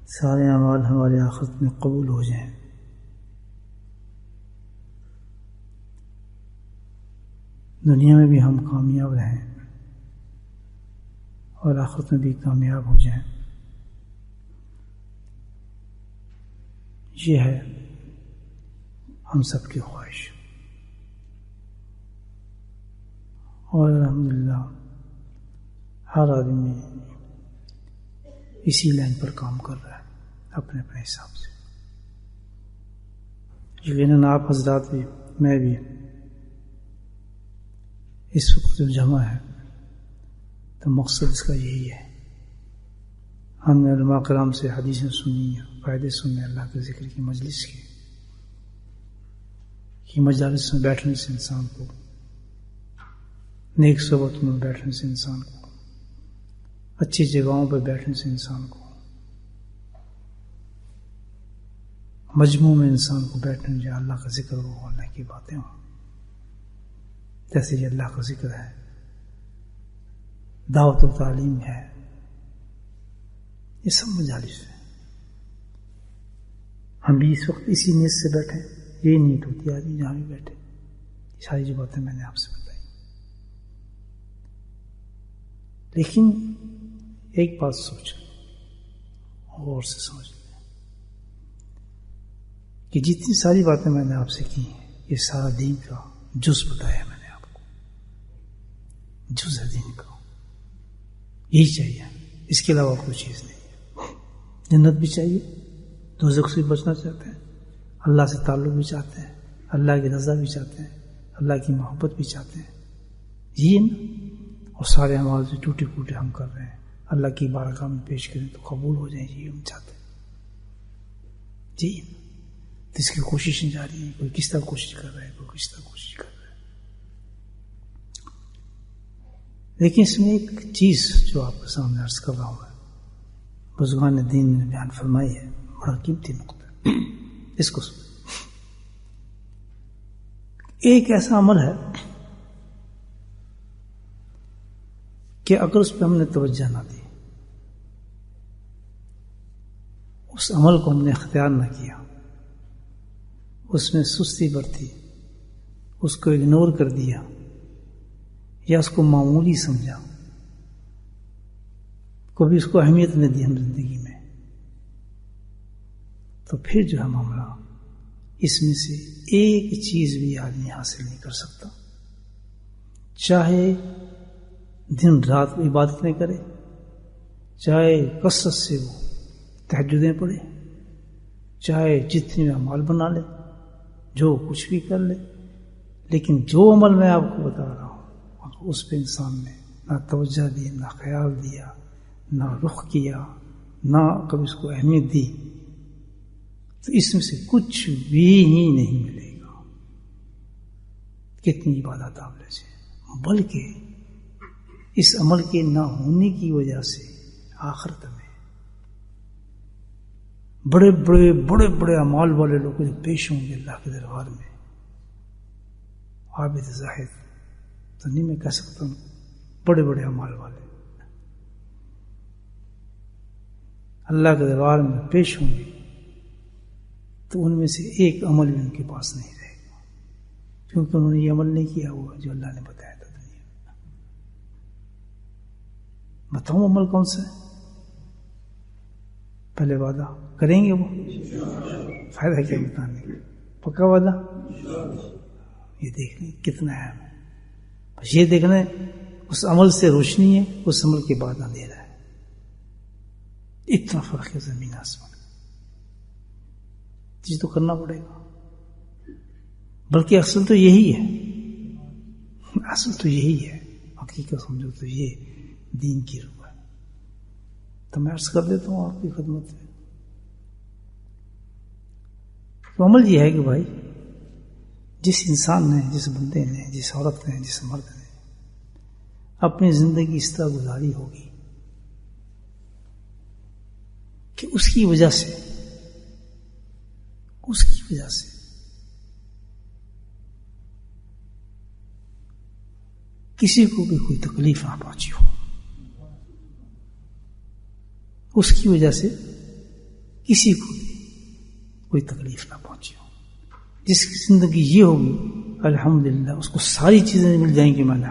سارے اعمال ہمارے آخرت میں قبول ہو جائیں، دنیا میں بھی ہم کامیاب رہیں اور آخرت میں بھی کامیاب ہو جائیں، یہ ہے ہم سب کی خواہش۔ اور الحمدللہ ہر آدمی اسی لائن پر کام کر رہا ہے اپنے اپنے حساب سے۔ یقیناً آپ حضرات بھی، میں بھی، اس وقت جو جمع ہے تو مقصد اس کا یہی ہے، ہم نے علماء کرام سے حدیثیں سنی ہیں، فائدے سننے اللہ کے ذکر کی مجلس کی، کہ مجالس میں بیٹھنے سے انسان کو، نیک صحبت میں بیٹھنے سے انسان کو، اچھی جگہوں پہ بیٹھنے سے انسان کو، مجموع میں انسان کو بیٹھنے سے اللہ کا ذکر ہو، اللہ کی باتیں ہوں، جیسے یہ اللہ کا ذکر ہے، دعوت و تعلیم ہے، یہ سب مجالس ہیں۔ ہم بھی اس وقت اسی نیت سے بیٹھے، یہی نیت ہوتی ہے آدمی جہاں بھی بیٹھے، ساری جو باتیں میں نے آپ سے بتائی۔ لیکن ایک بات سوچ غور سے سمجھ لیں کہ جتنی ساری باتیں میں نے آپ سے کی ہیں، یہ سارا دین کا جز بتایا میں نے آپ کو، جز ہے دین کا، یہی چاہیے، اس کے علاوہ کوئی چیز نہیں ہے۔ جنت بھی چاہیے، دوزخ سے بچنا چاہتے ہیں، اللہ سے تعلق بھی چاہتے ہیں، اللہ کی رضا بھی چاہتے ہیں، اللہ کی محبت بھی چاہتے ہیں، یہ نا، اور سارے اعمال سے ٹوٹے پھوٹے ہم کر رہے ہیں، اللہ کی بارگاہ میں پیش کریں تو قبول ہو جائیں، یہ ہم چاہتے ہیں جی۔ تو اس کی کوششیں جاری ہیں، کوئی کس طرح کوشش کر رہا ہے، کوئی کس طرح کوشش کر رہا ہے۔ لیکن اس میں ایک چیز جو آپ کے سامنے عرض کر رہا ہوں میں، بزرگان دین نے بیان فرمائی ہے، بڑا قیمتی نقطہ، اس کو سن۔ ایک ایسا عمل ہے کہ اگر اس پہ ہم نے توجہ نہ دی، اس عمل کو ہم نے اختیار نہ کیا، اس میں سستی برتی، اس کو اگنور کر دیا یا اس کو معمولی سمجھا، کبھی اس کو اہمیت نہ دی ہم زندگی میں، تو پھر جو ہے معاملہ، اس میں سے ایک چیز بھی آدمی حاصل نہیں کر سکتا، چاہے دن رات عبادتیں کرے، چاہے کثرت سے وہ تہجدیں پڑھے، چاہے جتنی اعمال بنا لے، جو کچھ بھی کر لے، لیکن جو عمل میں آپ کو بتا رہا ہوں اس پہ انسان نے نہ توجہ دی، نہ خیال دیا، نہ رخ کیا، نہ کبھی اس کو اہمیت دی، تو اس میں سے کچھ بھی ہی نہیں ملے گا، کتنی عبادت آپ لے سے، بلکہ اس عمل کے نہ ہونے کی وجہ سے آخرت میں بڑے بڑے بڑے بڑے اعمال والے لوگ جو پیش ہوں گے اللہ کے دربار میں، عابد زاہد تو نہیں میں کہہ سکتا ہوں، بڑے بڑے اعمال والے اللہ کے دربار میں پیش ہوں گے، تو ان میں سے ایک عمل بھی ان کے پاس نہیں رہے گا، کیونکہ انہوں نے یہ عمل نہیں کیا ہوا جو اللہ نے بتایا تھا دنیا میں۔ بتاؤں عمل کون سا ہے؟ پہلے وعدہ کریں گے، وہ فائدہ کیا بتانے کا، پکا وعدہ، یہ دیکھ لیں کتنا ہے، بس یہ دیکھنا ہے اس عمل سے روشنی ہے، اس عمل کے بعد اندھیرا ہے، اتنا فرق ہے زمین آسمان، جی تو کرنا پڑے گا، بلکہ اصل تو یہی ہے، اصل تو یہی ہے، حقیقت سمجھو تو یہ دین کی روح ہے۔ تو میں عرض کر دیتا ہوں آپ کی خدمت میں، تو عمل یہ ہے کہ بھائی جس انسان نے، جس بندے نے، جس عورت نے، جس مرد نے اپنی زندگی اس طرح گزاری ہوگی کہ اس کی وجہ سے کسی کو بھی کوئی تکلیف نہ پہنچی ہو، اس کی وجہ سے کسی کو بھی کوئی تکلیف نہ پہنچی ہو. جس کی زندگی یہ ہوگی الحمدللہ اس کو ساری چیزیں مل جائیں گی. میں نے